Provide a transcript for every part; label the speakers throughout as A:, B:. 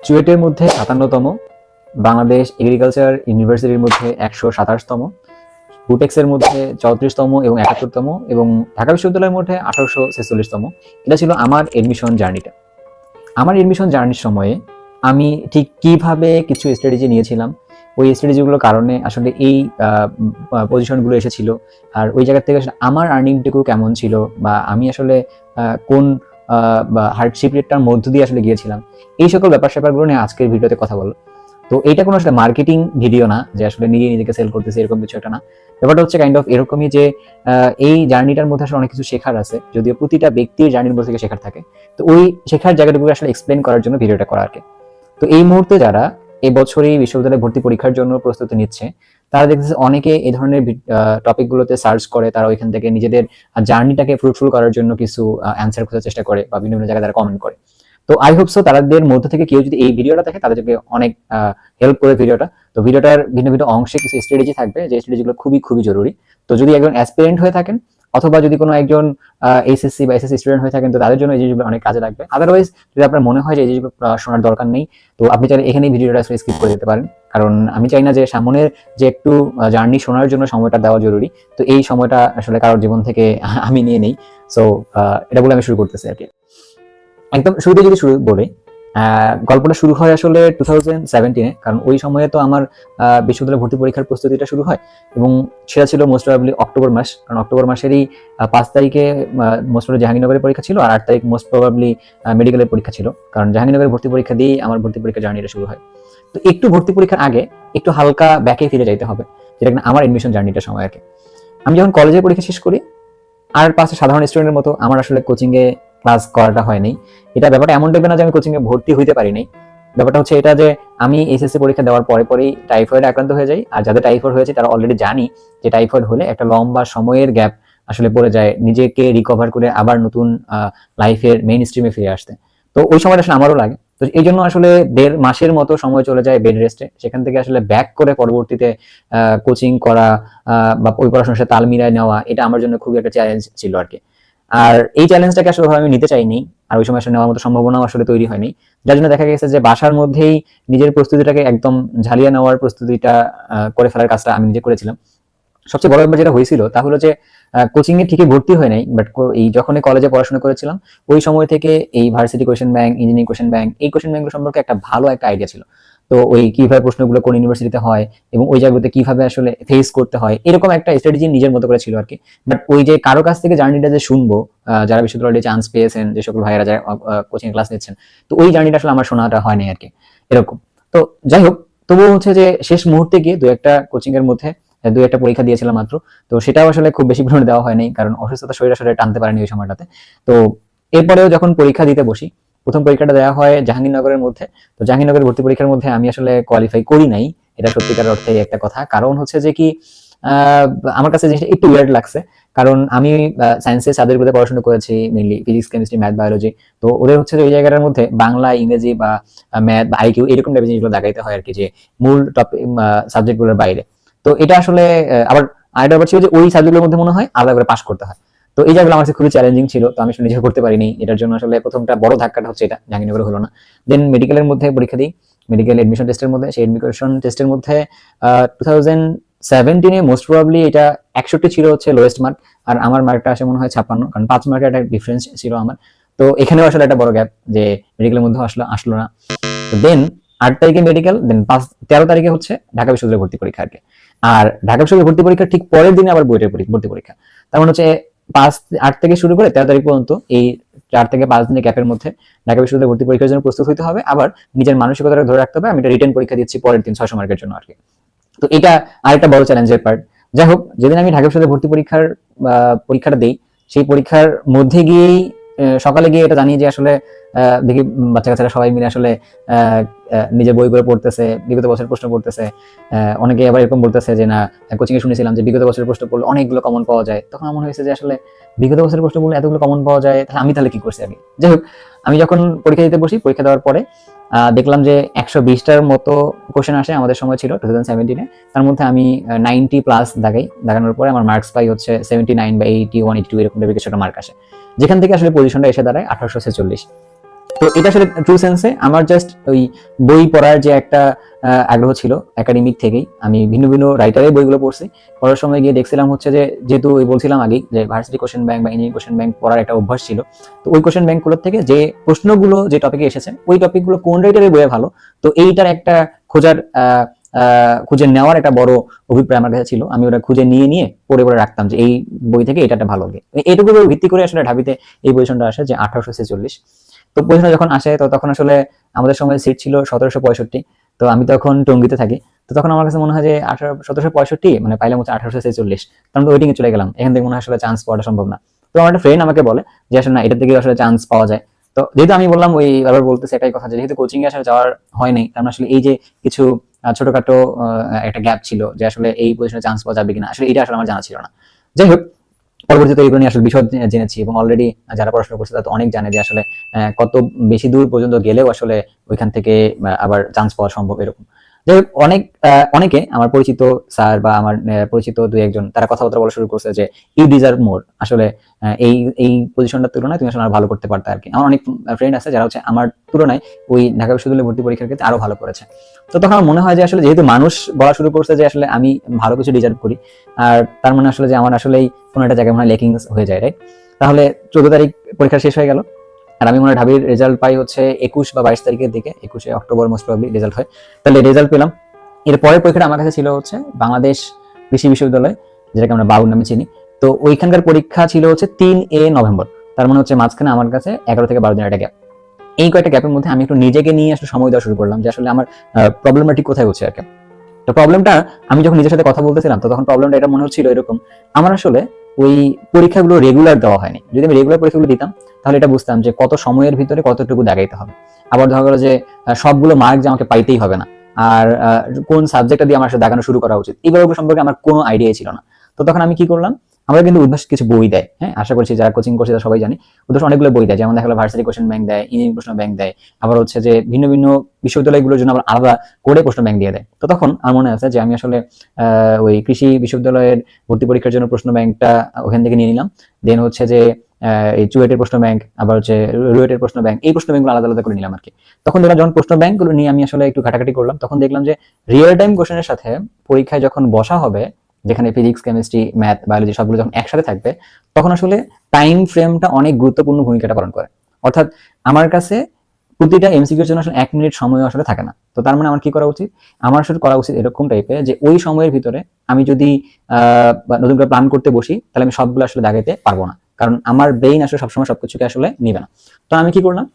A: চুয়েটের মধ্যে ৫৭তম, বাংলাদেশ এগ্রিকালচার ইউনিভার্সিটির মধ্যে ১২৭তম, বুটেক্সের মধ্যে ৩৪তম এবং ৭১তম, এবং ঢাকা বিশ্ববিদ্যালয়ের মধ্যে ১৮৪৬তম। এটা ছিল আমার এডমিশন জার্নিটা। আমার এডমিশন জার্নির সময়ে আমি ঠিক কিভাবে কিছু স্ট্র্যাটেজি নিয়েছিলাম, ওই স্ট্র্যাটেজিগুলোর কারণে আসলে এই পজিশনগুলো এসেছিল, আর ওই জায়গা থেকে আমার আর্নিংটুকু কেমন ছিল, বা আমি আসলে কোন হার্ডশিপ রেটটার মধ্য দিয়ে আসলে গিয়েছিলাম, এই সকল ব্যাপার স্যাপারগুলো নিয়ে আজকের ভিডিওতে কথা বলবো। তো এইটা কোনো আসলে মার্কেটিং ভিডিও না যে আসলে নিজেকে সেল করতেছে, এরকম কিছু একটা না। ব্যাপারটা হচ্ছে কাইন্ড অফ এরকমই যে এই জার্নিটার মধ্যে আসলে অনেক কিছু শেখার আছে, যদিও প্রতিটা ব্যক্তির জার্নির মধ্যে থেকে শেখার থাকে। তো ওই শেখার জায়গাটুকু আসলে এক্সপ্লেন করার জন্য ভিডিওটা করা আর কি। তো এই মুহূর্তে যারা এবছরই বিশ্ববিদ্যালয়ে ভর্তি পরীক্ষার জন্য প্রস্তুতি নিচ্ছে, তারা দেখতেছে অনেকে এই ধরনের টপিকগুলোতে সার্চ করে, তারা ওইখান থেকে নিজেদের জার্নিটাকে ফ্রুটফুল করার জন্য কিছু অ্যান্সার খোঁজার চেষ্টা করে, বা বিভিন্ন জায়গায় তারা কমেন্ট করে। তো আই হোপ সো তাদের মধ্যে থেকে কেউ যদি এই ভিডিওটা দেখে, তাদেরকে অনেক হেল্প করে ভিডিওটা। তো ভিডিওটার ভিন্ন ভিন্ন অংশে কিছু স্ট্র্যাটেজি থাকবে, যে স্ট্র্যাটেজিগুলো খুবই খুবই জরুরি। তো যদি একজন অ্যাসপিরেন্ট হয়ে থাকেন, অথবা যদি কোনো একজন এইচএসসি বা এসএসসি স্টুডেন্ট হয়ে থাকেন, তো তাদের জন্য এই জিনিসগুলো অনেক কাজে লাগবে। আদারওয়াইজ যদি আপনার মনে হয় যে এই জিনিসগুলো শোনার দরকার নেই, তো আপনি চাইলে এখানেই ভিডিওটা আসলে স্কিপ করে দিতে পারেন। কারণ আমি চাই না যে সামনের যে একটু জার্নি শোনার জন্য সময়টা দেওয়া জরুরি, তো এই সময়টা আসলে কারোর জীবন থেকে আমি নিয়ে নেই। সো এটা বলে আমি শুরু করতেছি আর কি। একদম শুরুতে যদি শুরু বলি, গল্পটা শুরু হয় আসলে 2017-এ, কারণ ওই সময়ে তো আমার বিশ্ববিদ্যালয় ভর্তি পরীক্ষার প্রস্তুতিটা শুরু হয়, এবং সেটা ছিল মোস্ট প্রবাবলি অক্টোবর মাস। কারণ অক্টোবর মাসেরই 5 তারিখে মোস্ট প্রবাবলি জাহাঙ্গীরনগরের পরীক্ষা ছিল, আর 8 তারিখ মোস্ট প্রবাবলি মেডিকেলের পরীক্ষা ছিল। কারণ জাহাঙ্গীরনগরের ভর্তি পরীক্ষা দিয়েই আমার ভর্তি পরীক্ষা জার্নিটা শুরু হয়। তো একটু ভর্তি পরীক্ষার আগে একটু হালকা ব্যাকে ফিরে যাইতে হবে, যেটা কিনা আমার এডমিশন জার্নিটার সময় আর কি। আমি যখন কলেজের পরীক্ষা শেষ করি, আর 5 সাধারণ স্টুডেন্টের মতো আমার আসলে কোচিংয়ে ক্লাস করাটা হয়নি। এটা ব্যাপারটা এমন দেখবে না যে আমি কোচিংয়ে ভর্তি হইতে পারিনি। ব্যাপারটা হচ্ছে এটা যে আমি এইচএসসি পরীক্ষা দেওয়ার পরেই টাইফয়েডে আক্রান্ত হয়ে যাই, আর যাদের টাইফয়েড হয়েছে তারা অলরেডি জানি যে টাইফয়েড হলে একটা লম্বা সময়ের গ্যাপ আসলে পড়ে যায় নিজেকে রিকভার করে আবার নতুন লাইফের মেইন স্ট্রিমে ফিরে আসতে। তো ওই সময়টা আসলে আমারও লাগে। তো এই জন্য আসলে 1.5 মাসের মতো সময় চলে যায় বেড রেস্টে। সেখান থেকে আসলে ব্যাক করে পরবর্তীতে কোচিং করা বা ওই পড়াশোনার সাথে তাল মিলায় নেওয়া, এটা আমার জন্য খুবই একটা চ্যালেঞ্জ ছিল আর কি। আর এই চ্যালেঞ্জটাকে আসলে আমি নিতে চাইনি, আর ওই সময় আসলে নেওয়ার মতো সম্ভাবনাও আসলে তৈরি হয়নি। যার জন্য দেখা গেছে যে বাসার মধ্যেই নিজের প্রস্তুতিটাকে একদম ঝালিয়ে নেওয়ার প্রস্তুতিটা করে ফেলার কাজটা আমি নিজে করেছিলাম। সবচেয়ে বড় ব্যাপার যেটা হয়েছিল তা হলো যে কোচিং এ ঠিকই ভর্তি হয় নাই, বাট এই যখন কলেজে পড়াশোনা করেছিলাম, ওই সময় থেকে এই varsity question bank, engineering question bank, এই কোয়েশ্চেন ব্যাংকগুলো সম্পর্কে একটা ভালো একটা আইডিয়া ছিল। তো ওই কিভাবে প্রশ্নগুলো কোন ইউনিভার্সিটিতে হয় এবং ওই জায়গাতে কিভাবে আসলে ফেস করতে হয়, এরকম একটা স্ট্র্যাটেজি নিজের মতো করে ছিল আর কি। বাট ওই যে কারো কাছ থেকে জার্নিটা যে শুনবো, যারা বিশ্ববিদ্যালয়ে চান্স পেয়েছেন, যে সকল ভাইয়েরা যারা কোচিং ক্লাস নিচ্ছেন, তো ওই জার্নিটা আসলে আমার শোনাটা হয় নাই আর কি, এরকম। তো যাই হোক, তবুও হচ্ছে যে শেষ মুহূর্তে গিয়ে দু একটা কোচিং এর মধ্যে 2-1টা পরীক্ষা দিয়েছিলাম মাত্র। তো সেটাও আসলে খুব বেশি পরিমাণে দেওয়া হয়নি, কারণ অসুস্থতা শরীর আসলে টানতে পারেনি ওই সময়টাতে। তো এরপরেও যখন পরীক্ষা দিতে বসি, প্রথম পরীক্ষাটা দেওয়া হয় জাহাঙ্গীরনগরের মধ্যে। তো জাহাঙ্গীরনগরের ভর্তি পরীক্ষার মধ্যে আমি আসলে কোয়ালিফাই করি নাই, এটা সত্যিকার অর্থে একটা কথা। কারণ হচ্ছে যে কি, আমার কাছে জিনিসটা একটু উইয়ার্ড লাগছে, কারণ আমি সায়েন্সের সাবজেক্টগুলোতে পড়াশোনা করেছি, mainly physics, chemistry, math, biology. তো ওদের হচ্ছে যে ওই জায়গাটার মধ্যে বাংলা, ইংরেজি বা ম্যাথ বা আইকিউ এরকম টাইপের জিনিসগুলো দেখাইতে হয় আর কি, যে মূল টপিক সাবজেক্টগুলোর বাইরে। তো এটা আসলে আবার আরেকটা ব্যাপার ছিল যে ওই সাবজেক্টের মধ্যে মনে হয় আলাদা করে পাস করতে হয়। তো এই জায়গাগুলো আমার কাছে খুবই চ্যালেঞ্জিং ছিল, তো আমি আসলে নিজে করতে পারিনি। এটার জন্য আসলে প্রথমটা বড় ধাক্কাটা হচ্ছে এটা, জাহাঙ্গীরনগরে হলো না। দেন মেডিকেলের মধ্যে পরীক্ষা দিই, মেডিকেল এডমিশন টেস্টের মধ্যে। সেই এডমিশন টেস্টের মধ্যে 2017-এ মোস্ট প্রবাবলি এটা 61 ছিল হচ্ছে লোয়েস্ট মার্ক, আর আমার মার্কটা আসে মনে হয় 56, কারণ 5 মার্কের একটা ডিফারেন্স ছিল আমার। তো এখানেও আসলে একটা বড় গ্যাপ, যে মেডিকেলের মধ্যে আসলো না। তো দেন 8 তারিখে মেডিকেল, দেন 13 তারিখে হচ্ছে ঢাকা বিশ্ববিদ্যালয়ে ভর্তি পরীক্ষা আর কি। আর ঢাকা বিশ্ববিদ্যালয়ে ভর্তি পরীক্ষার ঠিক পরের দিনে আবার বুয়েটের ভর্তি পরীক্ষা। তার মানে হচ্ছে 8 থেকে শুরু করে 13 তারিখ পর্যন্ত এই 4 থেকে 5 দিনের গ্যাপের মধ্যে ঢাকা বিশ্ববিদ্যালয়ে ভর্তি পরীক্ষার জন্য প্রস্তুত হতে হবে। আবার নিজের মানসিকতাটা ধরে রাখতে হবে, আমি এটা রিটেন পরীক্ষা দিচ্ছি পরের দিন 600 মার্কের জন্য আর কি। তো এটা আরেকটা বড় চ্যালেঞ্জের পার্ট। যাই হোক, যেদিন আমি ঢাকা বিশ্ববিদ্যালয়ে ভর্তি পরীক্ষাটা দিই, সেই পরীক্ষার মধ্যে গিয়েই সকালে গিয়ে এটা জানি যে আসলে দেখি বাচ্চা কাচ্চারা সবাই মিলে আসলে নিজের বই করে পড়তেছে, বিগত বছরের প্রশ্ন পড়তেছে। অনেকে আবার এরকম বলতেছে যে না, কোচিং এ শুনেছিলাম যে বিগত বছরের প্রশ্ন পড়লে অনেকগুলো কমন পাওয়া যায়। তখন আমার হয়েছে যে আসলে বিগত বছরের প্রশ্ন পড়লে এতগুলো কমন পাওয়া যায়, তাহলে কি করছি আগে। যাই হোক, আমি যখন পরীক্ষা দিতে বসি, পরীক্ষা দেওয়ার পরে দেখলাম যে 120টার মতো কোশ্চেন আসে, আমাদের সময় ছিল 2017-এ। তার মধ্যে আমি 90+ দাগানোর পরে আমার মার্কস পাই হচ্ছে 79 বা 81, 82 এরকম টাইপের কিছু একটা মার্ক আসে, যেখান থেকে আসলে পজিশনটা এসে দাঁড়ায় 1846। তো এটা আসলে ট্রু সেন্সে আমার জাস্ট ওই বই পড়ার যে একটা আগ্রহ ছিল একাডেমিক থেকেই, আমি ভিন্ন ভিন্ন রাইটারের বইগুলো পড়ছি। পড়ার সময় গিয়ে দেখছিলাম হচ্ছে যে, যেহেতু ওই বলছিলাম আগেই যে ভার্সিটি কোশ্চেন ব্যাংক বা ইঞ্জিনিয়ারিং কোশ্চেন ব্যাংক পড়ার একটা অভ্যাস ছিল, তো ওই কোশ্চেন ব্যাংকগুলোর থেকে যে প্রশ্নগুলো যে টপিকে এসেছে ওই টপিকগুলো কোন রাইটারের বইয়ে ভালো, তো এইটার একটা খোঁজার খুঁজে নেওয়ার একটা বড় অভিপ্রায় আমার কাছে ছিল। আমি ওটা খুঁজে নিয়ে নিয়ে পড়ে পড়ে রাখতাম যে এই বই থেকে এটা একটা ভালো লাগে। এইটুকু ভিত্তি করে আসলে ঢাবিতে এই পজিশনটা আসে যে 1846। তো পজিশনে যখন আসে তো তখন আসলে আমাদের সময় সিট ছিল 1765। তো আমি তখন টঙ্গীতে থাকি। তো তখন আমার কাছে মনে হয় যে 1765 মানে পাইলাম হচ্ছে 1846, তখন তো ওয়েটিং এ চলে গেলাম, এখান থেকে মনে হয় আসলে চান্স পাওয়াটা সম্ভব না। তো আমার একটা ফ্রেন্ড আমাকে বলে যে আসলে না, এটা থেকে আসলে চান্স পাওয়া যায়। তো যেহেতু আমি বললাম ওই আবার বলতেছে একটাই কথা, যেহেতু কোচিং এ আসলে যাওয়ার হয় নাই, কারণ আসলে এই যে কিছু ছোটখাটো একটা গ্যাপ ছিল যে আসলে এই পজিশনে চান্স পাওয়া যাবে কিনা, আসলে এটা আসলে আমার জানা ছিল না। যাই হোক, পরবর্তীতে এগুলো নিয়ে আসলে বিশদ জেনেছি এবং অলরেডি যারা পড়াশোনা করছে তারা তো অনেক জানে যে আসলে কত বেশি দূর পর্যন্ত গেলেও আসলে ওইখান থেকে আবার চান্স পাওয়া সম্ভব এরকম। যাই হোক, অনেকে আমার পরিচিত স্যার বা আমার পরিচিত দুই একজন তারা কথাবার্তা বলা শুরু করছে যে ইউ ডিজার্ভ মোর, আসলে এই এই পজিশনটার তুলনায় তুমি আসলে আরো ভালো করতে পারতে আর কি। আমার অনেক ফ্রেন্ড আছে যারা হচ্ছে আমার তুলনায় ওই ঢাকা বিশ্ববিদ্যালয়ে ভর্তি পরীক্ষার ক্ষেত্রে আরো ভালো করেছে। তো তখন আমার মনে হয় যে আসলে যেহেতু মানুষ বলা শুরু করছে যে আসলে আমি ভালো কিছু ডিজার্ভ করি, আর তার মানে আসলে যে আমার আসলেই কোনো একটা জায়গায় মনে হয় লেকিংস হয়ে যায়, রাইট? তাহলে 14 তারিখ পরীক্ষা শেষ হয়ে গেল, আর আমি মনে হয় ঢাবির রেজাল্ট পাই হচ্ছে 21 বা 22 তারিখের দিকে, 21শে অক্টোবর মোস্ট প্রবাবলি রেজাল্ট হয়। তাহলে রেজাল্ট পেলাম। এর পরের পরীক্ষাটা আমার কাছে ছিল হচ্ছে বাংলাদেশ কৃষি বিশ্ববিদ্যালয়, যেটাকে আমরা বাউল নামে চিনি। তো ওইখানকার পরীক্ষা ছিল হচ্ছে 3 নভেম্বর। তার মানে হচ্ছে মাঝখানে আমার কাছে 11 থেকে 12 দিনের একটা গ্যাপ। এই কয়েকটা গ্যাপের মধ্যে আমি একটু নিজেকে নিয়ে আসলে সময় দেওয়া শুরু করলাম যে আসলে আমার প্রবলেমটা ঠিক কোথায় হচ্ছে আর কি। তো প্রবলেমটা আমি যখন নিজের সাথে কথা বলতেছিলাম তো তখন প্রবলেমটা এটা মনে হচ্ছিল এরকম, আমার আসলে ওই পরীক্ষাগুলো রেগুলার দেওয়া হয়নি। যদি আমি রেগুলার পরীক্ষাগুলো দিতাম তাহলে এটা বুঝতাম যে কত সময়ের ভিতরে কতটুকু দাগাইতে হবে। আবার দেখা গেলো যে সবগুলো মার্ক যে আমাকে পাইতেই হবে না, আর কোন সাবজেক্টটা দিয়ে আমার সাথে দাগানো শুরু করা উচিত, এই ব্যাপারগুলো সম্পর্কে আমার কোনো আইডিয়াই ছিল না। তো তখন আমি কি করলাম, আমরা কিন্তু উদ্ভাস কিছু বই দেয়, হ্যাঁ, আশা করছি যারা কোচিং করছে তারা সবাই জানি উদ্ভাস অনেকগুলো বই দেয়, যেমন দেখা গেলো ভার্সিটি কোশ্চেন ব্যাংক দেয়, ইঞ্জিনিয়ারিং প্রশ্ন ব্যাংক দেয়, আবার হচ্ছে যে ভিন্ন ভিন্ন বিশ্ববিদ্যালয়গুলোর জন্য আবার আলাদা করে প্রশ্ন ব্যাংক দিয়ে দেয়। তো তখন আমার মনে আছে যে আমি আসলে ওই কৃষি বিশ্ববিদ্যালয়ের ভর্তি পরীক্ষার জন্য প্রশ্ন ব্যাংকটা ওখান থেকে নিয়ে নিলাম। দেন হচ্ছে যে এই চুয়েটের প্রশ্ন ব্যাংক, আবার হচ্ছে রুয়েটের প্রশ্ন ব্যাংক, এই প্রশ্ন ব্যাংকগুলো আলাদা আলাদা করে নিলাম আর কি। তখন দেখলাম যখন প্রশ্ন ব্যাংকগুলো নিয়ে আমি আসলে একটু ঘাটাঘাটি করলাম, তখন দেখলাম যে রিয়েল টাইম কোশ্চেনের সাথে পরীক্ষায় যখন বসা হবে, যেখানে ফিজিক্স, কেমিস্ট্রি, ম্যাথ, বায়োলজি সবগুলো যখন একসাথে থাকবে, তখন আসলে টাইম ফ্রেমটা অনেক গুরুত্বপূর্ণ ভূমিকাটা পালন করে। অর্থাৎ আমার কাছে প্রতিটা এমসিকিউর জন্য আসলে 1 মিনিট সময় আসলে থাকে না। তো তার মানে আমার কি করা উচিত, আমার আসলে করা উচিত এরকম টাইপের যে ওই সময়ের ভিতরে আমি যদি নতুন করে প্ল্যান করতে বসি তাহলে আমি সবগুলো আসলে দাগাইতে পারবো না, কারণ আমার ব্রেইন আসলে সবসময় সবকিছুকে আসলে নিবে না। তো আমি কি করলাম,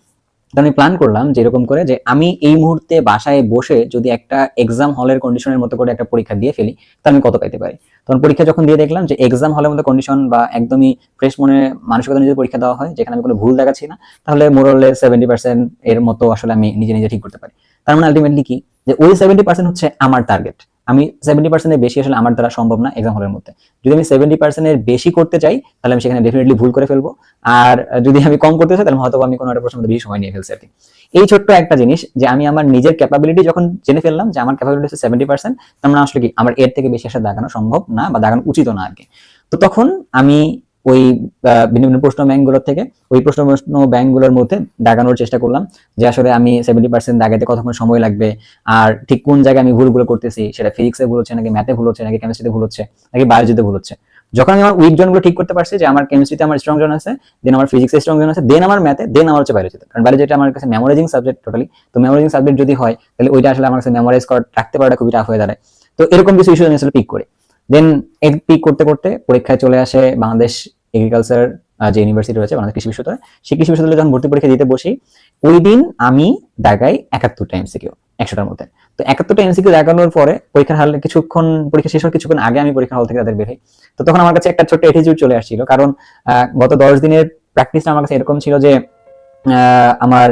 A: আমি প্ল্যান করলাম যে এরকম করে যে আমি এই মুহূর্তে বাসায় বসে যদি একটা এক্সাম হলের কন্ডিশনের মতো করে একটা পরীক্ষা দিয়ে ফেলি তাহলে আমি কত পাইতে পারি। তখন পরীক্ষা যখন দিয়ে দেখলাম যে এক্সাম হলের মতো কন্ডিশন বা একদমই ফ্রেশ মনে মানসিকতা নিয়ে পরীক্ষা দেওয়া হয়, যেখানে আমি কোনো ভুল দেখাচ্ছি না, তাহলে মোরলে 70% এর মতো আসলে আমি নিজে নিজে ঠিক করতে পারি। তার মানে আলটিমেটলি কি, যে ওই 70% হচ্ছে আমার টার্গেট। আমি 70% এর বেশি আসলে আমার দ্বারা সম্ভব না এক্সাম হলের মধ্যে। যদি আমি 70% এর বেশি করতে চাই তাহলে আমি সেখানে ডেফিনেটলি ভুল করে ফেলবো, আর যদি আমি কম করতে চাই তাহলে হয়তো আমি কোনো একটা প্রশ্নের মধ্যে বেশি সময় নিয়ে ফেলছি আর কি। এই ছোট্ট একটা জিনিস যে আমি আমার নিজের ক্যাপাবিলিটি যখন জেনে ফেললাম যে আমার ক্যাপাবিলিটি হচ্ছে 70%, তার মানে আসলে কি আমার এর থেকে বেশি আসলে দাগানো সম্ভব না বা দাগানো উচিত না আর কি। তো তখন আমি ওই ভিন্ন ভিন্ন প্রশ্ন ব্যাংকগুলোর থেকে ওই প্রশ্ন ব্যাংকগুলোর মধ্যে দাগানোর চেষ্টা করলাম যে আসলে আমি 70% দাগাইতে কতক্ষণ সময় লাগবে, আর ঠিক কোন জায়গায় আমি ভুলগুলো করতেছি, সেটা ফিজিক্সে ভুল হচ্ছে নাকি ম্যাথে ভুল হচ্ছে নাকি কেমিস্ট্রিতে ভুল হচ্ছে নাকি বায়োলজিতে ভুল হচ্ছে। যখন আমি আমার উইক জোনগুলো ঠিক করতে পারছি যে আমার কেমিস্ট্রিতে আমার স্ট্রং জোন আছে, দেন আমার ফিজিক্সে স্ট্রং জোন আছে, দেন আমার ম্যাথে, দেন আমার হচ্ছে বায়োলজিতে, কারণ বায়োলজিটা আমার কাছে মেমোরাইজিং সাবজেক্ট টোটালি। তো মেমোরাইজিং সাবজেক্ট যদি হয় তাহলে ওইটা আসলে আমার কাছে মেমোরাইজ করে রাখতে পারাটা খুবই টাফ হয়ে দাঁড়ায়। তো এরকম কিছু ইস্যু আমি আসলে পিক করি। দেন পিক করতে করতে পরীক্ষায় চলে আসে বাংলাদেশ এগ্রিকালচার যে ইউনিভার্সিটি রয়েছে, বাংলাদেশ কৃষি বিশ্ববিদ্যালয়, সেই কৃষি বিশ্ববিদ্যালয়ে যখন ভর্তি পরীক্ষা দিতে বসি, ওই দিন আমি দাগাই 71টা এমসিকিউ 100টার মধ্যে। তো 71টা এমসিকিউ দেখানোর পরে পরীক্ষার হলে কিছুক্ষণ, পরীক্ষা শেষ হওয়ার কিছুক্ষণ আগে আমি পরীক্ষার হল থেকে তাদের বের হই। তো তখন আমার কাছে একটা ছোট্ট অ্যাটিটিউড চলে আসছিল, কারণ গত 10 দিনের প্র্যাকটিসটা আমার কাছে এরকম ছিল যে আমার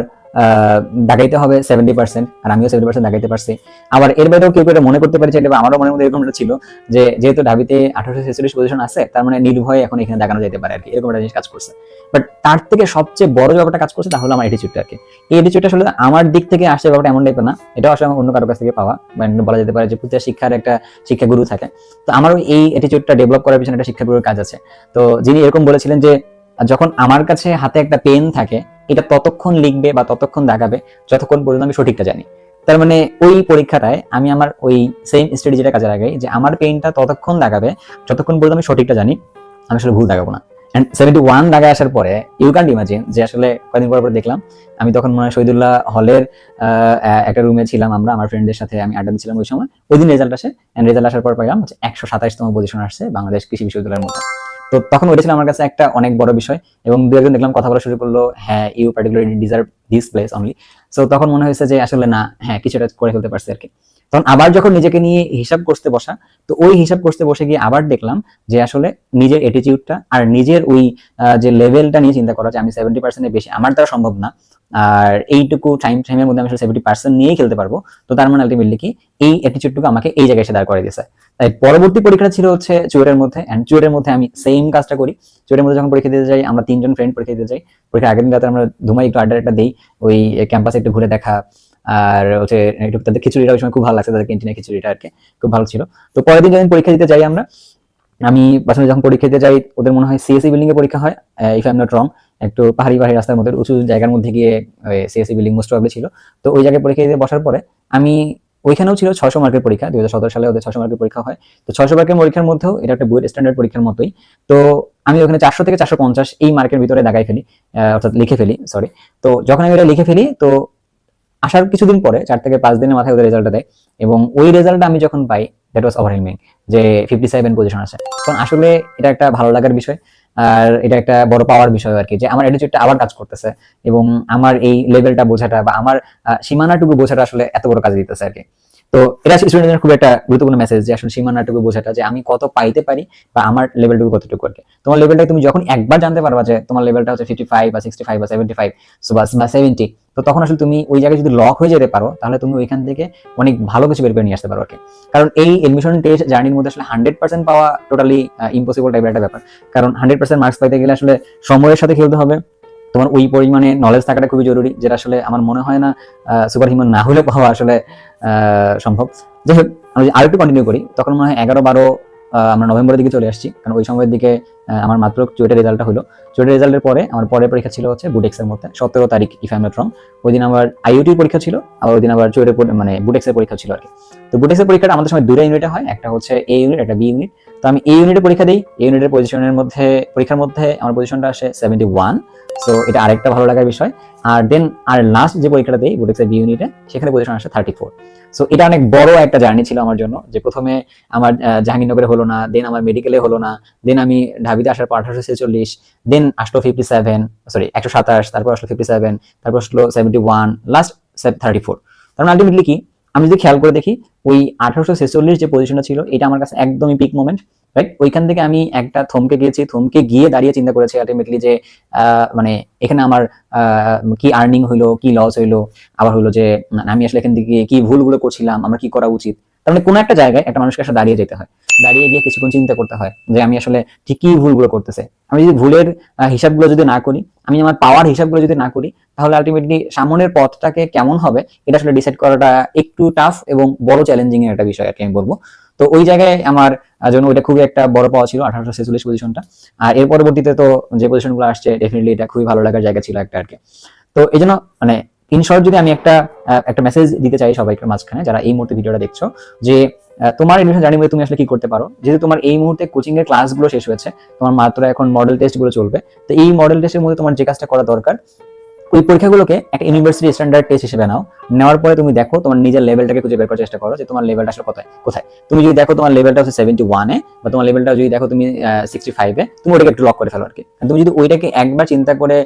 A: দাগাইতে হবে 70%, আর আমিও 70% দাগাইতে পারছি। আবার এর বাইরেও কেউ কেউ মনে করতে পারে যে আমারও মনের মধ্যে এরকম ছিল যে যেহেতু ঢাবিতে 1846 পজিশন আছে তার মানে নির্ভয়ে এখন এখানে দাগানো যেতে পারে আর কি, এরকম একটা জিনিস কাজ করছে। বাট তার থেকে সবচেয়ে বড় যে ব্যাপারটা কাজ করছে তা হলো আমার অ্যাটিটিউডটা আর কি। এই অ্যাটিটিউডটা আসলে আমার দিক থেকে আসছে, ব্যাপারটা এমন টাইপের না, এটাও আসলে আমার অন্য কারো কাছ থেকে পাওয়া, মানে বলা যেতে পারে যে প্রত্যেক শিক্ষার একটা শিক্ষাগুরু থাকে। তো আমারও এই অ্যাটিটিউডটা ডেভেলপ করার পিছনে একটা শিক্ষাগুরুর কাজ আছে। তো যিনি এরকম বলেছিলেন যে যখন আমার কাছে হাতে একটা পেন থাকে এটা ততক্ষণ লিখবে বা ততক্ষণ দেখাবে যতক্ষণ পর্যন্ত আমি সঠিকটা জানি। তার মানে ওই পরীক্ষাটায় আমি আমার ওই সেম স্ট্র্যাটেজিটা কাজে লাগাই যে আমার পেইনটা ততক্ষণ দেখাবে যতক্ষণ পর্যন্ত আমি সঠিকটা জানি, আমি আসলে ভুল দেখাবো না। এন্ড 71 দাগে আসার পরে ইউ ক্যান্ট ইমাজিন যে আসলে কয়েকদিন পর দেখলাম, আমি তখন মনে হয় শহীদুল্লাহ হলের একটা রুমে ছিলাম, আমরা আমার ফ্রেন্ডদের সাথে আমি আড্ডা দিচ্ছিলাম ওই সময়। ওই দিন রেজাল্ট আসে, এন্ড রেজাল্ট আসার পর পাইলাম 127তম পজিশন আসছে বাংলাদেশ কৃষি বিশ্ববিদ্যালয়ের মধ্যে। তো তখন ওইটা ছিল আমার কাছে একটা অনেক বড় বিষয়, এবং দু একজন দেখলাম কথা বলা শুরু করলো, হ্যাঁ you particularly deserve this place only. So তখন মনে হয়েছে যে আসলে না, হ্যাঁ কিছুটা করে ফেলতে পারছে আর কি। তখন আবার যখন নিজেকে নিয়ে হিসাব করতে বসা, তো ওই হিসাব করতে বসে গিয়ে আবার দেখলাম যে আসলে নিজের অ্যাটিটিউডটা আর নিজের ওই যে লেভেলটা নিয়ে চিন্তা করা যে আমি 70%-এর বেশি আমার দ্বারা সম্ভব না, আর এইটুকু টাইমের মধ্যে আমি 70% নিয়েই খেলতে পারবো। তো তার মানে আলটিমেটলি কি এই অ্যাটিটিউডটুকু আমাকে এই জায়গায় এসে দাঁড় করে দিয়েছে। তাই পরবর্তী পরীক্ষা ছিল হচ্ছে চুয়েটের মধ্যে, এন্ড চুয়েটের মধ্যে আমি সেম কাজটা করি। চুয়েটের মধ্যে যখন পরীক্ষা দিতে যাই, আমরা 3জন ফ্রেন্ড পরীক্ষা দিতে যাই। পরীক্ষার আগের দিন রাতে আমরা ধুমাই একটু আড্ডা দেই, ওই ক্যাম্পাসে একটু ঘুরে দেখা, আর হচ্ছে একটু তাদের খিচুড়িটা ওই সময় খুব ভালো লাগছে, তাদের ক্যান্টিনের খিচুড়িটা আর কি খুব ভালো ছিল। তো পরের দিন যখন পরীক্ষা দিতে যাই আমি প্রথমে যখন পরীক্ষা দিতে যাই, ওদের মনে হয় সিএসসি বিল্ডিং এ পরীক্ষা হয়, if I am not wrong, একটু পাহাড়ি রাস্তার মধ্যে উঁচু জায়গার মধ্যে গিয়ে সিএসসি বিল্ডিং মোস্ট প্রবাবলি ছিল। তো ওই জায়গায় পরীক্ষা দিতে বসার পরে আমি ওইখানেও ছিল 600 মার্কের পরীক্ষা, 2017 সালে ওদের 600 মার্কের পরীক্ষা হয়। তো 600 মার্কের পরীক্ষার মধ্যেও এটা একটা বুয়েট স্ট্যান্ডার্ড পরীক্ষার মতোই। তো আমি ওখানে 400 থেকে 450 এই মার্কের ভিতরে দাগাই ফেলি, অর্থাৎ লিখে ফেলি, সরি। তো যখন আমি এটা লিখে ফেলি, তো আসার কিছুদিন পরে 4 থেকে 5 দিনের মাথায় ওদের রেজাল্টটা দেয়, এবং ওই রেজাল্টটা আমি যখন পাই, দ্যাট ওয়াজ ওভারওয়েলমিং, যে 57 পজিশন আছে। তখন আসলে এটা একটা ভালো লাগার বিষয়, আর এটা একটা বড় পাওয়ার বিষয় আর কি, যে আমার অ্যাটিটিউডটা আবার কাজ করতেছে, এবং আমার এই লেভেলটা বোঝাটা বা আমার সীমানাটুকু বোঝাটা আসলে এত বড় কাজ দিতেছে আর কি। তো এটা স্টুডেন্টদের খুব একটা গুরুত্বপূর্ণ মেসেজ, যে আসলে সীমানাটুকু বোঝাটা, যে আমি কত পাইতে পারি বা আমার লেভেলটুকু কতটুকু আর কি। তোমার লেভেলটা তুমি যখন একবার জানতে পারবা যে তোমার লেভেলটা হচ্ছে 55 বা 65 বা 75 বা 70, তো তখন আসলে তুমি ওই জায়গায় যদি লক হয়ে যেতে পারো, তাহলে তুমি ওইখান থেকে অনেক ভালো কিছু বের করে নিয়ে আসতে পারো আর কি। কারণ এই এডমিশন টেস্ট জার্নির মধ্যে আসলে 100% পাওয়া টোটালি ইম্পসিবল টাইপের একটা ব্যাপার। কারণ 100% মার্কস পাইতে গেলে আসলে সময়ের সাথে খেলতে হবে, তোমার ওই পরিমাণে নলেজ থাকাটা খুবই জরুরি, যেটা আসলে আমার মনে হয় না সুপার হিউম্যান না হলে পাওয়া আসলে সম্ভব। যাই হোক, আমি আরেকটু কন্টিনিউ করি। তখন মনে হয় 11-12 আমরা নভেম্বরের দিকে চলে আসছি, কারণ ওই সময়ের দিকে আমার মাত্র চুয়েটের রেজাল্টটা হলো। চুয়েটের রেজাল্টের পরে আমার পরের পরীক্ষা ছিল হচ্ছে বুটেক্সের মধ্যে 17 তারিখ, if I am not wrong. ওই দিন আমার আইওটির পরীক্ষা ছিল, আর ওই দিন আবার চুয়েটের মানে বুটেক্সের পরীক্ষা ছিল আর কি। তো বুটেক্সের পরীক্ষাটা আমাদের সময় 2টা ইউনিটে হয়, একটা হচ্ছে এ ইউনিট, একটা বি ইউনিট। তো আমি এই ইউনিটে পরীক্ষা দিই। এই ইউনিটের পরীক্ষার মধ্যে আমার পজিশনটা আসে 71। সো এটা আরেকটা ভালো লাগার বিষয়। আর দেন লাস্ট যে পরীক্ষাটা দেই বুটেক্সের বি ইউনিটে, সেখানে পজিশন আসে 34। সো এটা অনেক বড় একটা জার্নি ছিল আমার জন্য, যে প্রথমে আমার জাহাঙ্গীরনগরে হলো না, দেন আমার মেডিকেলে হলো না, দেন আমি ঢাবিতে আসার পর 1846, দেন আসলো 57, সরি 127, তারপর আসলো 57, তারপর আসলো 71, লাস্ট 34। কারণ আলটিমেটলি কি, আমি যদি খেয়াল করে দেখি, ওই 1846 যে পজিশনটা ছিল, এটা আমার কাছে একদমই পিক মোমেন্ট, রাইট? ওইখান থেকে আমি একটা থমকে গিয়ে দাঁড়িয়ে চিন্তা করেছি আলটিমেটলি যে মানে এখানে আমার কি আর্নিং হইলো, কি লস হইলো, আবার হইলো যে আমি আসলে এখান থেকে কি ভুলগুলো করছিলাম, আমার কি করা উচিত। তার মানে কোনো একটা জায়গায় একটা মানুষকে আসলে দাঁড়িয়ে যেতে হয়, দাঁড়িয়ে গিয়ে কিছুক্ষণ চিন্তা করতে হয় যে আমি আসলে ঠিক কি ভুলগুলো করতেছে। আমি যদি ভুলের হিসাবগুলো যদি না করি, আমি আমার পাওয়ার হিসাবগুলো যদি না করি, তাহলে আলটিমেটলি সামনের পথটাকে কেমন হবে এটা আসলে ডিসাইড করাটা একটু টাফ এবং বড় চ্যালেঞ্জিং এর একটা বিষয় আর কি আমি বলবো। তো ওই জায়গায় আমার জন্য ওইটা খুবই একটা বড় পাওয়া ছিল 1846 পজিশনটা। আর এর পরবর্তীতে তো যে পজিশনগুলো আসছে, ডেফিনেটলি এটা খুবই ভালো লাগার জায়গা ছিল একটা আর কি। তো এই জন্য মানে ইন শর্ট যদি আমি একটা মেসেজ দিতে চাই সবাইকে মাঝখানে, যারা এই মুহূর্তে ভিডিওটা দেখছো, যে তোমার এডমিশন জার্নি তুমি আসলে কি করতে পারো। যেহেতু তোমার এই মুহূর্তে কোচিং এর ক্লাসগুলো শেষ হয়েছে, তোমার মাত্র এখন মডেল টেস্ট গুলো চলবে। তো এই মডেল টেস্টের মধ্যে তোমার যে কাজটা করা দরকার, ওই পরীক্ষাগুলোকে একটা ইউনিভার্সিটি স্ট্যান্ডার্ড টেস্ট হিসেবে নাও। নেওয়ার পরে তুমি দেখো তোমার নিজের লেভেলটাকে খুঁজে বের করার চেষ্টা করো, যে তোমার লেভেলটা আসলে কোথায়। তুমি যদি দেখো তোমার লেভেলটা হচ্ছে 71 এ, বা তোমার লেভেলটা যদি দেখো তুমি 65 এ, তুমি ওটাকে একটু লক করে ফেলো আর কি। তুমি যদি ওইটাকে একবার চিন্তা করে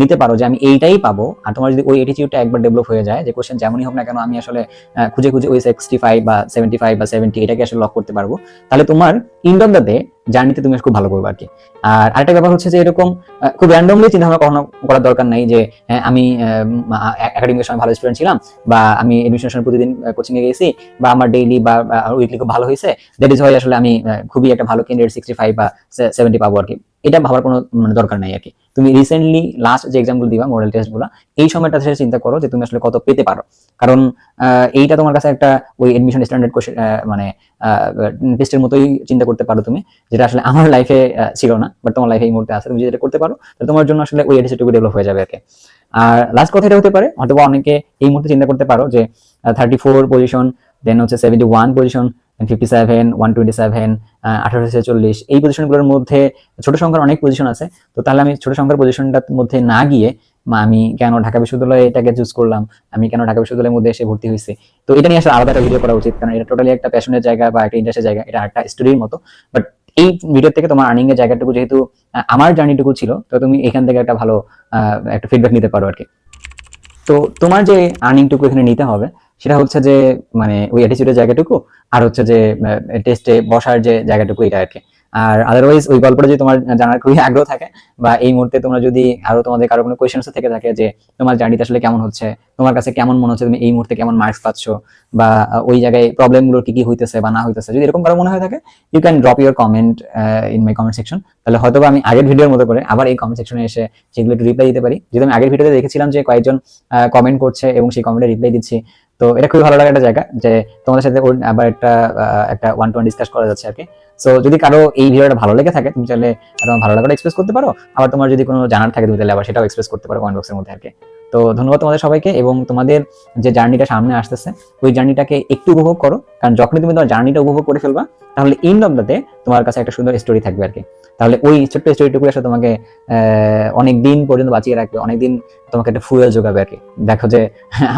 A: নিতে পারো যে আমি এইটাই পাবো, আর তোমার যদি ওই অ্যাটিটিউডটা একবার ডেভেলপ হয়ে যায়, যে কোশ্চেন যেমনই হোক না কেন আমি আসলে খুঁজে ওই 65 বা 75 বা 70 এটাকে আসলে লক করতে পারবো, তাহলে তোমার ইন্ড অফ দ্য ডে জার্নিতে তুমি খুব ভালো করবে আর কি। আর আরেকটা ব্যাপার হচ্ছে যে এরকম খুব র্যান্ডমলি চিন্তা ভাবনা কখনো করার দরকার নাই, যে আমি একাডেমিকের সময় ভালো স্টুডেন্ট ছিলাম, বা আমি এডমিশনের প্রতিদিন কোচিং এ গেছি, বা আমার ডেইলি বা উইকলি খুব ভালো হয়েছে, দ্যাট ইজ হয় আসলে আমি খুবই একটা ভালো ক্যান্ডিডেট 65 বা 70 পাবো আর কি। এটা ভাবার কোনো দরকার নাই আর কি। তুমি রিসেন্টলি লাস্ট যে এক্সামগুলো দিবা, মডেল টেস্টগুলো, এই সময়টা চিন্তা করো যে তুমি আসলে কত পেতে পারো। কারণ এইটা তোমার কাছে একটা ওই এডমিশন স্ট্যান্ডার্ড কোশ্চেন মানে টেস্টের মতোই চিন্তা করতে পারো তুমি, যেটা আসলে আমার লাইফে ছিল না, বাট তোমার লাইফে এই মুহূর্তে আছে। তুমি যেটা করতে পারো, তাহলে তোমার জন্য আসলে ওই অ্যাটিটিউড ডেভেলপ হয়ে যাবে আর কি। আর লাস্ট কথা এটা হতে পারে, অথবা অনেকে এই মুহূর্তে চিন্তা করতে পারো যে 34 পজিশন, দেন হচ্ছে 71 পজিশন, 57, 127, 1846, এই পজিশনগুলোর মধ্যে ছোট সংখ্যার অনেক পজিশন আছে। তো তাহলে আমি ছোট সংখ্যার পজিশনটার মধ্যে না গিয়ে আমি কেন ঢাকা বিশ্ববিদ্যালয়ে এটাকে চুজ করলাম, আমি কেন ঢাকা বিশ্ববিদ্যালয়ের মধ্যে এসে ভর্তি হয়েছি, তো এটা নিয়ে আসলে আলাদা একটা ভিডিও করা উচিত, কারণ এটা টোটালি একটা প্যাশনের জায়গা বা একটা ইন্টারেস্টের জায়গা, এটা একটা স্টোরির মতো। বাট এই ভিডিও থেকে তোমার আর্নিং এর জায়গাটুকু যেহেতু আমার জার্নিটুকু ছিল, তো তুমি এখান থেকে একটা ভালো একটা ফিডব্যাক নিতে পারো আর কি। তো তোমার যে আর্নিংটুকু এখানে নিতে হবে সেটা হচ্ছে যে মানে ওই অ্যাটিটিউডের জায়গাটুকু, আর হচ্ছে যে টেস্টে বসার যে জায়গাটুকু, এটা আর কি। আর আদারওয়াইজ ওই গল্পটা যদি তোমার জানার খুবই আগ্রহ থাকে, বা এই মুহূর্তে তোমরা যদি আরো তোমাদের কারো কোনো কোয়েশ্চেন্স থেকে থাকে যে তোমার জার্নিটা আসলে কেমন হচ্ছে, তোমার কাছে কেমন মনে হচ্ছে, তুমি এই মুহূর্তে কেমন মার্কস পাচ্ছ, বা ওই জায়গায় প্রবলেমগুলো কি কি হইতেছে বা না হইতেছে, যদি এরকম কারো মনে হয়ে থাকে, you can drop your comment in my comment section. তাহলে হয়তো আমি আগের ভিডিওর মতো করে আবার এই কমেন্ট সেকশনে এসে সেগুলো একটু রিপ্লাই দিতে পারি। যদি আমি আগের ভিডিওতে দেখেছিলাম যে কয়েকজন কমেন্ট করছে এবং সেই কমেন্টে রিপ্লাই দিচ্ছি, তো এটা খুবই ভালো লাগার একটা জায়গা যে তোমাদের সাথে আবার একটা ওয়ান টু ওয়ান ডিসকাস করা যাচ্ছে আর কি। সো যদি কারো এই ভিডিওটা ভালো লেগে থাকে, তুমি চাইলে তোমার ভালো লাগাটা এক্সপ্রেস করতে পারো, আবার তোমার যদি কোনো জানার থাকে তুমি তাহলে আবার সেটাও এক্সপ্রেস করতে পারো কমেন্ট বক্সের মধ্যে আর কি। তো ধন্যবাদ তোমাদের সবাইকে, এবং তোমাদের যে জার্নিটা সামনে আসতেছে ওই জার্নিটাকে একটু উপভোগ করো, কারণ যখনই তুমি তোমার জার্নিটা উপভোগ করে ফেলবা, তাহলে এন্ড অফ দ্য ডে তোমার কাছে একটা সুন্দর স্টোরি থাকবে আর কি। তাহলে ওই ছোট্ট স্টোরিটুকু আসলে তোমাকে অনেক দিন পর্যন্ত বাঁচিয়ে রাখবে, অনেকদিন তোমাকে একটা ফুয়েল যোগাবে আর কি। দেখো যে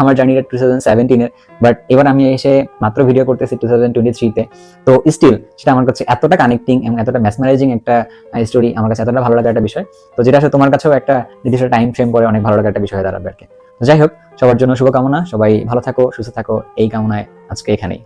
A: আমার জার্নিটা 2017-এর, বাট এবার আমি এসে মাত্র ভিডিও করতেছি 2023-তে, তো স্টিল সেটা আমার কাছে এতটা কানেক্টিং এবং এতটা ম্যাসমারাইজিং একটা স্টোরি, আমার কাছে এতটা ভালো লাগার একটা বিষয়, তো যেটা আসলে তোমার কাছেও একটা নির্দিষ্ট টাইম ফ্রেম পরে অনেক ভালো লাগার একটা বিষয় হয়ে দাঁড়াবে আর কি। তো যাই হোক, সবার জন্য শুভকামনা, সবাই ভালো থাকো, সুস্থ থাকো, এই কামনায় আজকে এখানেই।